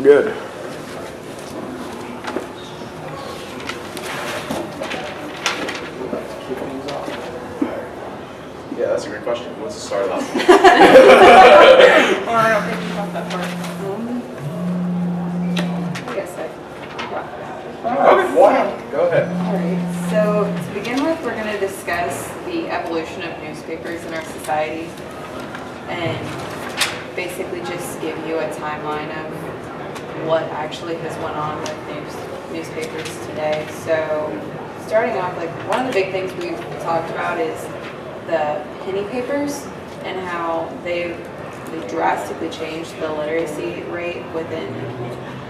We're good. Yeah, that's a great question. What's the start off? Or I don't think you got that part. I guess I Okay, go ahead. Alright, so to begin with, we're going to discuss the evolution of newspapers in our society and basically just give you a timeline of what actually has went on with newspapers today. So starting off, like one of the big things we've talked about is the penny papers and how they drastically changed the literacy rate within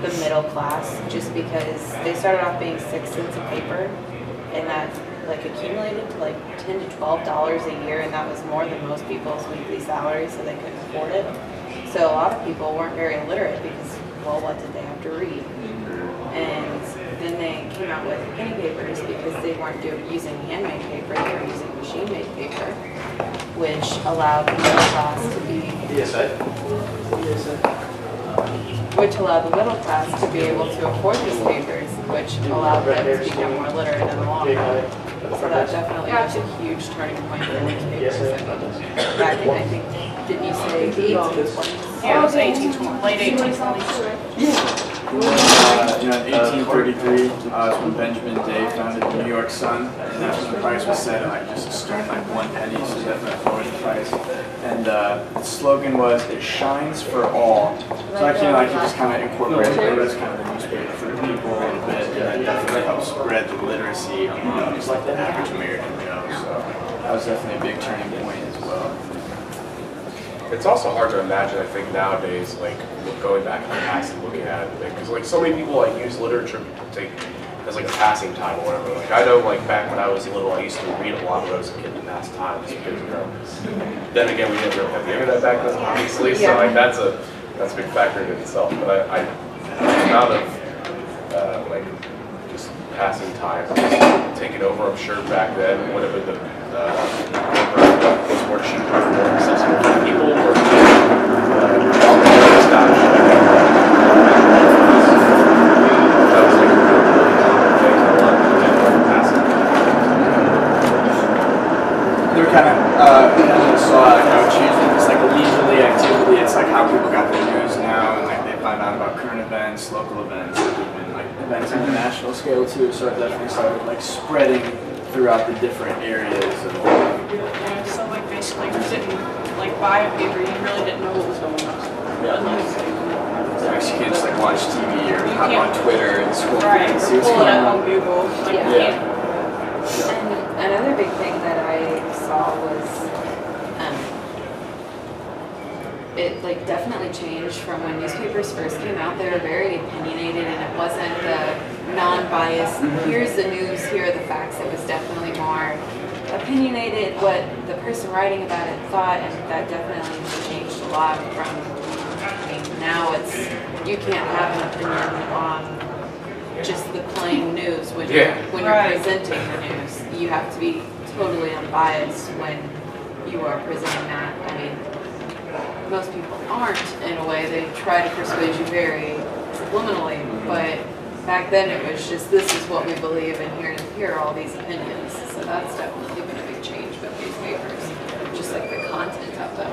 the middle class, just because they started off being 6 cents a paper, and that like accumulated to like $10 to $12 a year, and that was more than most people's weekly salary, so they couldn't afford it. So a lot of people weren't very literate because, well, what did they have to read? And then they came out with penny papers because they weren't using handmade paper, they were using machine-made paper, which allowed the middle class to be able to afford these papers, which allowed them to become more literate in the long run. So that definitely was a huge turning point for newspapers. Back in, I think, didn't you say the 1820s? Yeah, it was late 1820s. In 1833, when Benjamin Day founded the New York Sun, and that's when the price was set at like just a stern like 1 penny, so definitely lowered the price. And the slogan was "It shines for all." So I feel like it just kind of incorporated as kind of the newspaper for the people a little bit, and that definitely helped spread the literacy among just like the average American, you know. So that was definitely a big turning point as well. It's also hard to imagine, I think, nowadays, like, going back in the past and looking at it, because, like, so many people, like, use literature as, like, a passing time or whatever. Like, I know, like, back when I was little, I used to read a lot when I was a kid to pass time, as kids ago. Then again, we didn't really have the internet back then, obviously, so, like, that's a big factor in itself. But the amount of, like, just passing time taking over, I'm sure, back then, whatever the was more cheaper, more accessible to people, or They're kind of saw like how it changed from this like leisurely activity. It's like how people got their news now, and like they find out about current events, local events, even like events on a national scale too. So it definitely started like spreading throughout the different areas of Yeah, so like basically if you didn't like buy a paper, you really didn't know what was going on. Unless you can't just like watch TV or hop on Twitter and scroll and see what's pull it going up on. on Google. Like, Yeah. And another big thing that I saw was it like definitely changed from when newspapers first came out. They were very opinionated, and it wasn't the non-biased, here's the news, here are the facts. It was definitely more opinionated, what the person writing about it thought, and that definitely changed a lot from, I mean, now it's, you can't have an opinion on just the plain news when you're presenting the news. You have to be totally unbiased when you are presenting that. I mean, most people aren't in a way. They try to persuade you very subliminally, but back then it was just, this is what we believe, and here are all these opinions. So that's definitely been a big change with newspapers, just like the content of them.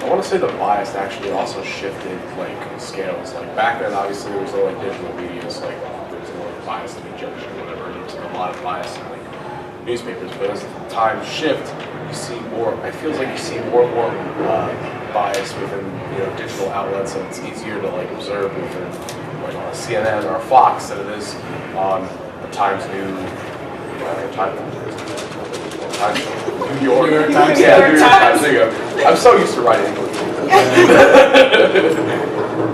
I want to say the bias actually also shifted, like, scales. Like, back then, obviously, there was no, like, digital media, so, like, there was no bias to be judged or whatever. There was a lot of bias in, like, newspapers. But as times shift, you see more, it feels like you see more and more bias within, you know, digital outlets, and it's easier to, like, observe within, like, on CNN or Fox than it is on the Times New York Times. Yeah, New York Times. There you go. I'm so used to writing English.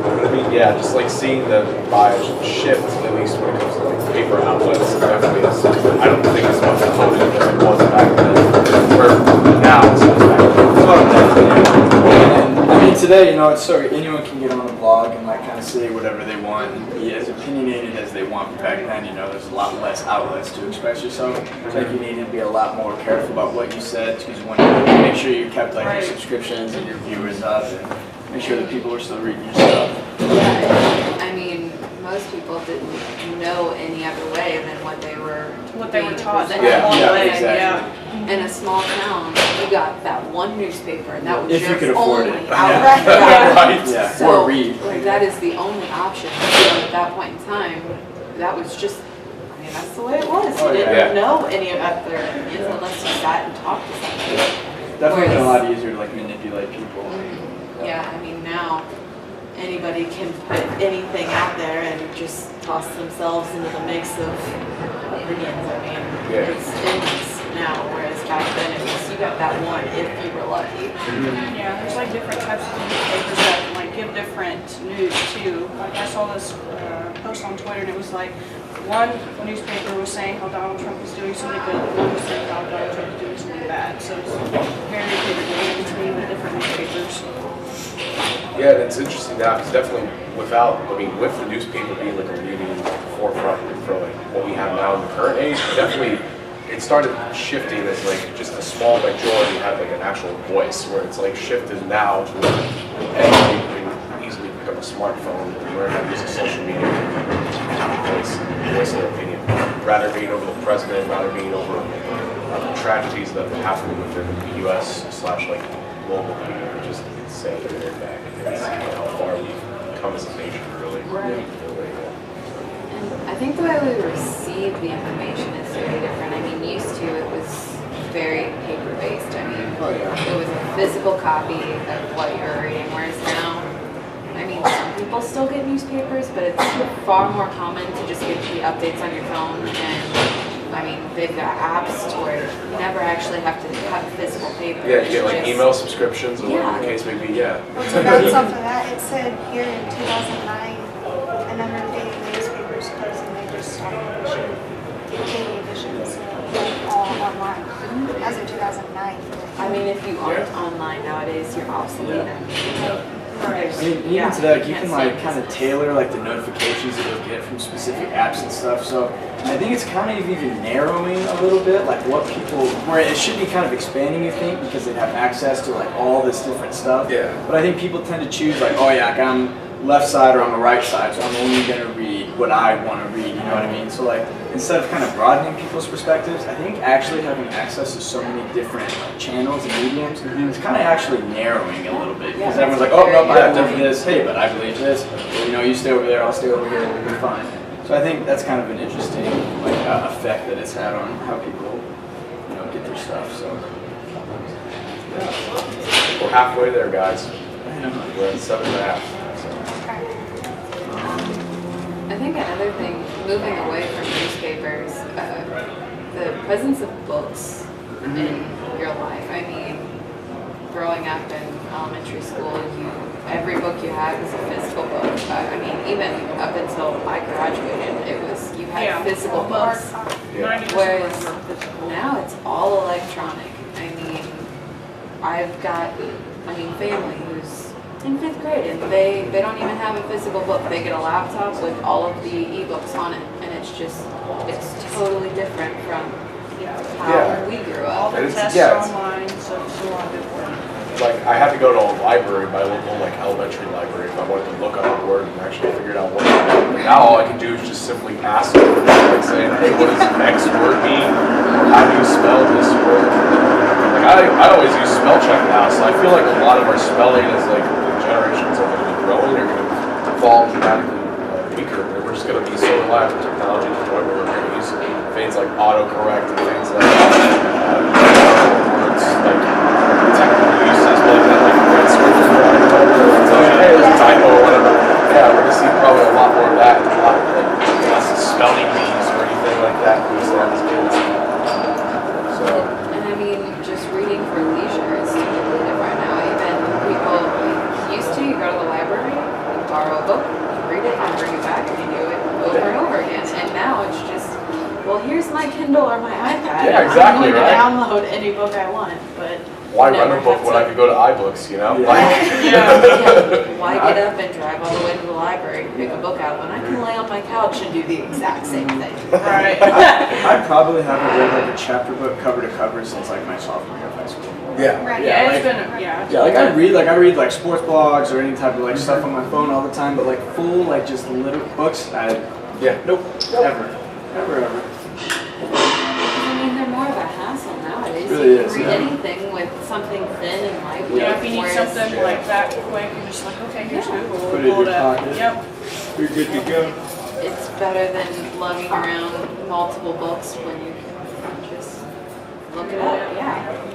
But I mean, yeah, just like seeing the bias shift, at least when it comes to like paper outlets, definitely is, I don't think it's much coded as it was back then. Where now it's back I mean, today, you know, it's so anyone can get on a blog and like kind of say whatever they want and be as opinionated as they want. But back then, you know, there's a lot less outlets to express yourself. It's like you needed to be a lot more careful about what you said, because when you make sure you kept like your subscriptions and your viewers up, and make sure that people were still reading your stuff. Yeah, I mean, most people didn't know any other way than what they were being taught. presented. Yeah, exactly. exactly. In a small town, you got that one newspaper, and that was If you your could afford only it. outlet. Yeah. Right. Yeah, So, or read. like, that is the only option. So at that point in time, that was just, I mean, that's the way it was. Oh, You yeah. didn't know any of other opinions unless you sat and talked to somebody. Definitely been a Whereas- lot easier to like manipulate people. Yeah, I mean, now anybody can put anything out there and just toss themselves into the mix of opinions. I mean, Yeah. it's endless now, whereas back then it was, you got that one if you were lucky. Yeah, there's like different types of newspapers that like give different news too. Like I saw this post on Twitter and it was like one newspaper was saying how Donald Trump was doing something good, and one was saying how Donald Trump was doing something bad. So it's very different between the different newspapers. Yeah, and it's interesting now because definitely without, I mean, with the newspaper being like a leading forefront for like what we have now in the current age, definitely it started shifting as like just a small majority had like an actual voice, where it's like shifted now to where anybody can easily pick up a smartphone and learn how to use a social media to voice their opinion, rather being over the president, rather being over tragedies that are happening within the U.S. / like global media, which is insane to look back and see how far we've come as a nation, really. Right. Really, And I think the way we receive the information is very different. I mean, used to it was very paper-based. I mean, it was a physical copy of what you were reading, whereas now, I mean, some people still get newspapers, but it's far more common to just get the updates on your phone. And I mean, they've got apps to where you never actually have to have physical paper. Yeah, you get like It's just- email subscriptions or whatever the Yeah. case may be, yeah. Well, to bounce off of that, it said here in 2009, a number of daily newspapers closed and they just stopped publishing daily editions, all online, as of 2009. I mean, if you aren't online nowadays, you're obsolete. Right. I mean, even to that, you can like kind of tailor like the notifications that you'll get from specific apps and stuff. So I think it's kind of even narrowing a little bit, like what people, where it should be kind of expanding, you think, because they'd have access to like all this different stuff. Yeah. But I think people tend to choose like, oh yeah, like I'm left side or on the right side, so I'm only gonna read what I want to read. You know what I mean? So like instead of kind of broadening people's perspectives, I think actually having access to so many different like, channels and mediums, it's kind of actually narrowing a little bit because everyone's like, oh nope, I believe this. Hey, but I believe this. Well, you know, you stay over there, I'll stay over here. We'll be fine. So I think that's kind of an interesting like effect that it's had on how people, you know, get their stuff. So We're halfway there, guys. I know. We're at 7.5. I think another thing, moving away from newspapers, the presence of books in your life. I mean, growing up in elementary school, every book you had was a physical book. I mean, even up until I graduated, it was you had Yeah. physical books. Yeah. 90% Whereas remember. now it's all electronic. I mean, I've got, family who's in 5th grade and they don't even have a physical book. They get a laptop with all of the ebooks on it, and it's totally different from how Yeah. we grew All up. the It's- tests yeah, are it's- online, so it's a lot different. Like, I had to go to a library, my local like elementary library, if I wanted to look up a word and actually figure out what it meant. Now all I can do is just simply ask them, like saying, hey, what does X word mean? Or how do you spell this word? Like I always use spell check now, so I feel like a lot of our spelling as like the generations are going to be growing are going to fall dramatically weaker. And we're just going to be so reliant on technology to the point where we're going to use things like autocorrect and things like that. Words like technical uses, but like that, like red switches or whatever. So hey, there's a typo or whatever. Yeah, we're gonna see probably a lot more of that, a lot of like less spelling bees or anything like that we used to have as kids. So And I mean, just reading for leisure is totally different now. Even people used to, you go to the library, you borrow a book, you read it, and bring it back, and you do it over and over again. And now it's just, well, here's my Kindle or my iPad. Yeah, exactly, I'm going right? to download any book I want, but why you run never a book have when to- I could go to iBooks, you know? Yeah. Like, Yeah, why get up and drive all the way to the library to pick a book out when I can lay on my couch and do the exact same thing? Right. I probably haven't read like a chapter book cover to cover since like my sophomore year of high school. Yeah. Right. Yeah, like- it's been, yeah. Yeah, like I read like sports blogs or any type of like stuff on my phone all the time, but like full like just little books, nope, ever. I mean, they're more of a hassle nowadays. Really You can is, read yeah. anything with something thin and lightweight. Yeah, if you need whereas something like that quick, you're just like, okay, here's Google. Put it in pull your up. pocket. Yep. You're good to go. it's better than lugging around multiple books when you can just look it up. Yeah.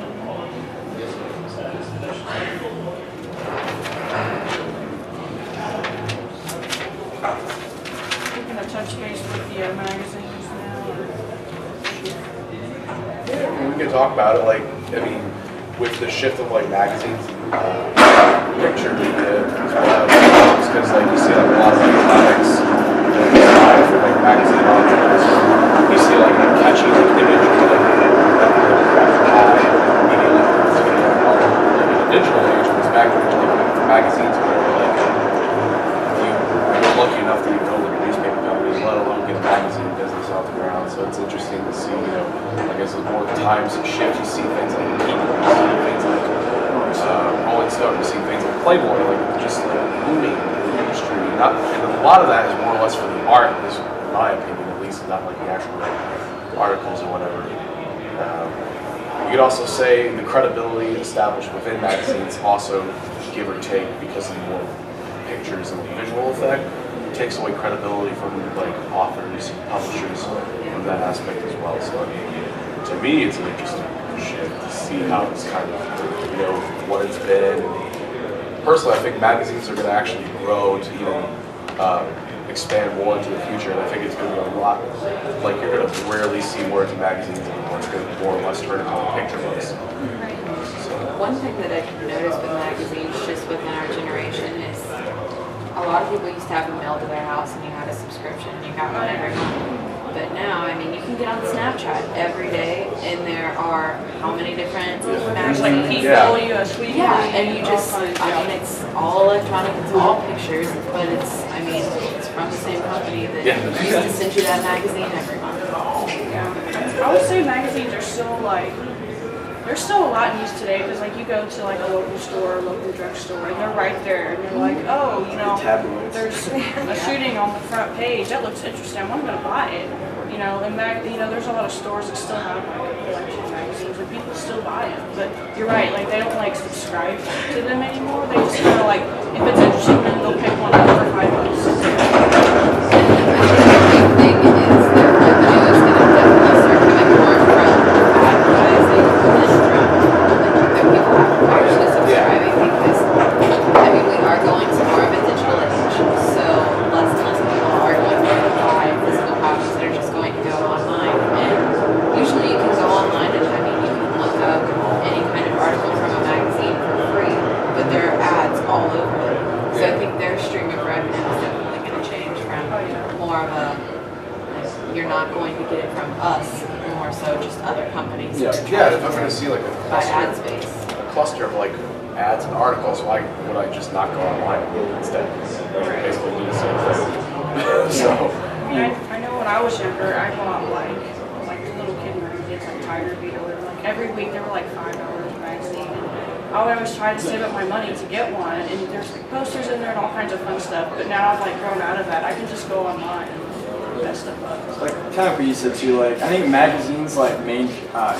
We're gonna touch base with the magazines now. Yeah, I mean, we can talk about it. Like, I mean, with the shift of like magazines, picture media as well, because like you see like a lot of like comics, for like magazine authors, you see like a catchy like image of like high media like in the digital age, was back when like magazines were like you were lucky enough to go with a newspaper company, let alone get a magazine business off the ground. So it's interesting to see, you know, I guess as more times shift, you see things like Keegan, you see things like Rolling Stone, you see things like Playboy, like just like booming in the industry. Not, and a lot of that is more or less for the art, at least in my opinion, at least not like the actual like, articles or whatever. You could also say the credibility established within magazines also, give or take, because of more pictures and visual effect, takes away credibility from like authors, publishers, from that aspect as well. So I mean, to me, it's an interesting shift to see how it's kind of, you know, what it's been. Personally, I think magazines are going to actually grow to even expand more into the future, and I think it's going to be a lot, like you're going to rarely see words in magazines anymore. It's going to be more or less turn into picture books. One thing that I've noticed with magazines just within our generation is a lot of people used to have them mailed to their house and you had a subscription and you got one every month. But now, I mean, you can get on Snapchat every day and there are how many different There's like magazines? People, US Weekly. Yeah, and you all just, kinds, I yeah. mean, it's all electronic, it's all pictures, but it's, I mean, it's from the same company that used to send you that magazine every month. Yeah. I would say magazines are still like, there's still a lot in use today because like you go to like a local store, local drugstore, and they're right there, and you're like, oh, you know, Tabloids. there's a shooting on the front page. That looks interesting. I'm gonna buy it. You know, and there's a lot of stores that still have like a collection of magazines, and people still buy them. But you're right, like they don't like subscribe to them anymore. They just kind of like, if it's interesting, then they'll pick one up for $5. I think the big thing is that revenue is going to definitely start coming more from advertising than from like the people actually subscribing because, I mean, we are going to more of a digital age, so less and less people are going to buy physical copies that are just going to go online. And usually you can go online and, I mean, you can look up any kind of article from a magazine for free, but there are ads all over it. So I think their stream of revenue is definitely going to change from more of a, you're not going to get it from us, more so just other companies. Yeah. Yeah, if I'm going to see like a By ad cluster, space. a cluster of like ads and articles, why would I just not go online instead? Basically do the same thing. So, I mean, I know when I was younger, I bought like little kid magazines like Tiger Beetle, and like every week they were like $5 a magazine. And I would always try to save up my money to get one, and there's like posters in there and all kinds of fun stuff. But now I've like grown out of that. I can just go online and look that stuff up. Like kind of what you said too, like I think magazines like main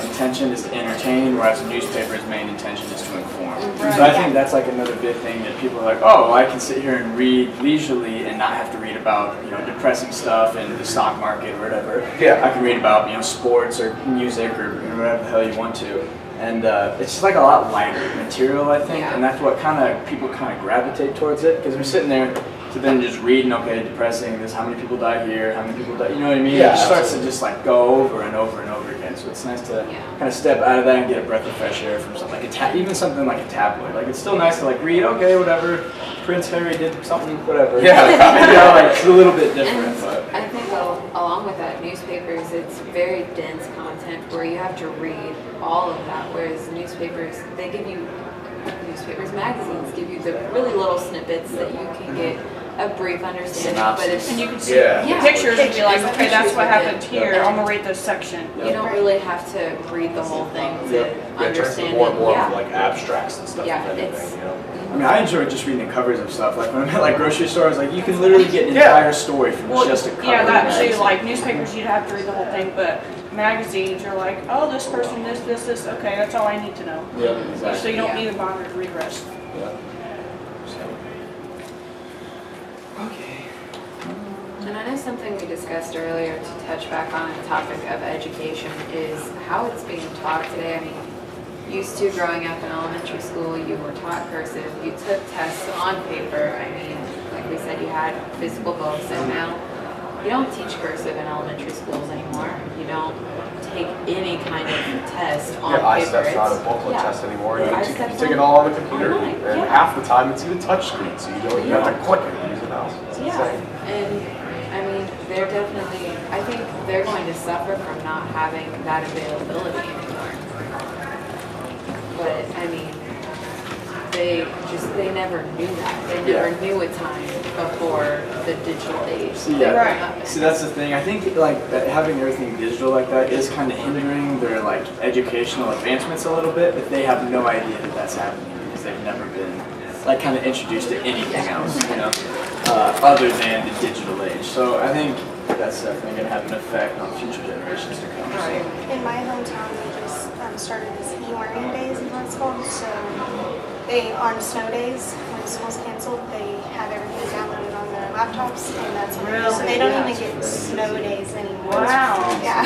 intention is to entertain, whereas a newspaper's main intention is to inform. Right. So I think that's like another big thing that people are like, oh, I can sit here and read leisurely and not have to read about, you know, depressing stuff in the stock market or whatever. Yeah. I can read about, you know, sports or music or whatever the hell you want to. And it's just like a lot lighter material, I think, Yeah. and that's what people kind of gravitate towards it, because we're sitting there to then just reading, okay, depressing, this, how many people die here, how many people die, you know what I mean? Yeah, It just starts to just like go over and over and over again, so it's nice to kind of step out of that and get a breath of fresh air from something like even something like a tabloid. Like it's still nice to like read, okay, whatever, Prince Harry did something, whatever. Yeah. You know, like it's a little bit different, And but. I think along with that, newspapers, it's very dense content where you have to read all of that, whereas newspapers, magazines give you the really little snippets that you can get a brief understanding, but it's, And you can see Yeah. the pictures and be like, okay, that's what happened Pictures with here, it. I'm gonna rate this section. you don't really have to read the whole thing to Yeah, trying to understand more it. and more Yeah. of like abstracts and stuff. Yeah, than it's- anything, you know? I mean, I enjoy just reading the covers of stuff. Like when I'm at like grocery stores, like you can literally get an Yeah. entire story from Well, just a cover. yeah, of that a too, magazine. like newspapers, you'd have to read the whole thing, but magazines are like, oh, this person, this, okay, that's all I need to know. Yeah, So exactly. you don't Yeah. need to bother to read the rest. Yeah. Okay. And I know something we discussed earlier to touch back on the topic of education is how it's being taught today. I mean, used to growing up in elementary school, you were taught cursive, you took tests on paper. I mean, like we said, you had physical books, and now you don't teach cursive in elementary schools anymore. You don't take any kind of test on Yeah, paper. ISTEP's not a It's- booklet yeah. test anymore. You ISTEP's take it on- all on the computer, online, and yeah. half the time it's even touchscreen, so you don't even have to click it and use a mouse. It's Yeah, insane. and I mean, they're definitely, I think they're going to suffer from not having that availability anymore. But, I mean, they never knew that. They never knew a time before the digital age. Yeah. Right. See, that's the thing. I think like that having everything digital like that is kind of hindering their like educational advancements a little bit, but they have no idea that that's happening because they've never been like kind of introduced to anything else, you know, other than the digital age. So I think that's definitely going to have an effect on future generations to come. So. In my hometown, they just started this e-learning days is what it's called. So they, on snow days, when school's canceled, they have everything downloaded on their laptops, and that's what they use. So they don't even get snow days anymore. Wow. Yeah.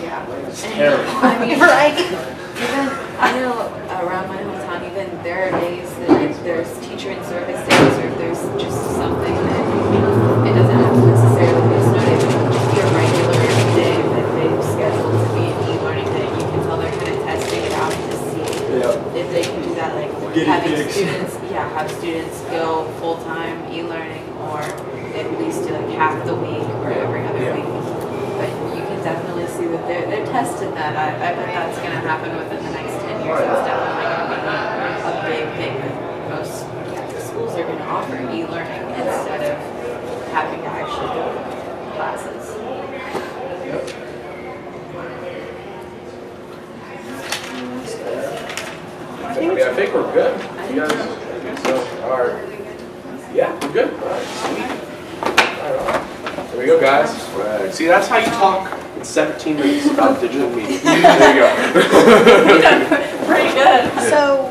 Yeah. It's terrible. I mean, Right. even, I know around my hometown, even there are days that if there's teacher in service days, or if there's just something that, it doesn't have to necessarily be a snow day, but it can just be a regular day that they've scheduled to be an e-learning day. You can tell they're kind of testing it out to see if they can do that, like Guinea having pigs. students, have students go full-time e-learning, or at least do like half the week or every other Yeah. week. But you can definitely see that they're testing that. I bet that's going to happen within the next 10 years. It's definitely going to be a big thing that most schools are going to offer e-learning instead of having to actually go to classes. I think we're good. You guys, so, all right. Yeah, we're good. All right, sweet. All right. There we go, guys. Right. See, that's how you talk in 17 minutes about digital media. There you go. Pretty good. So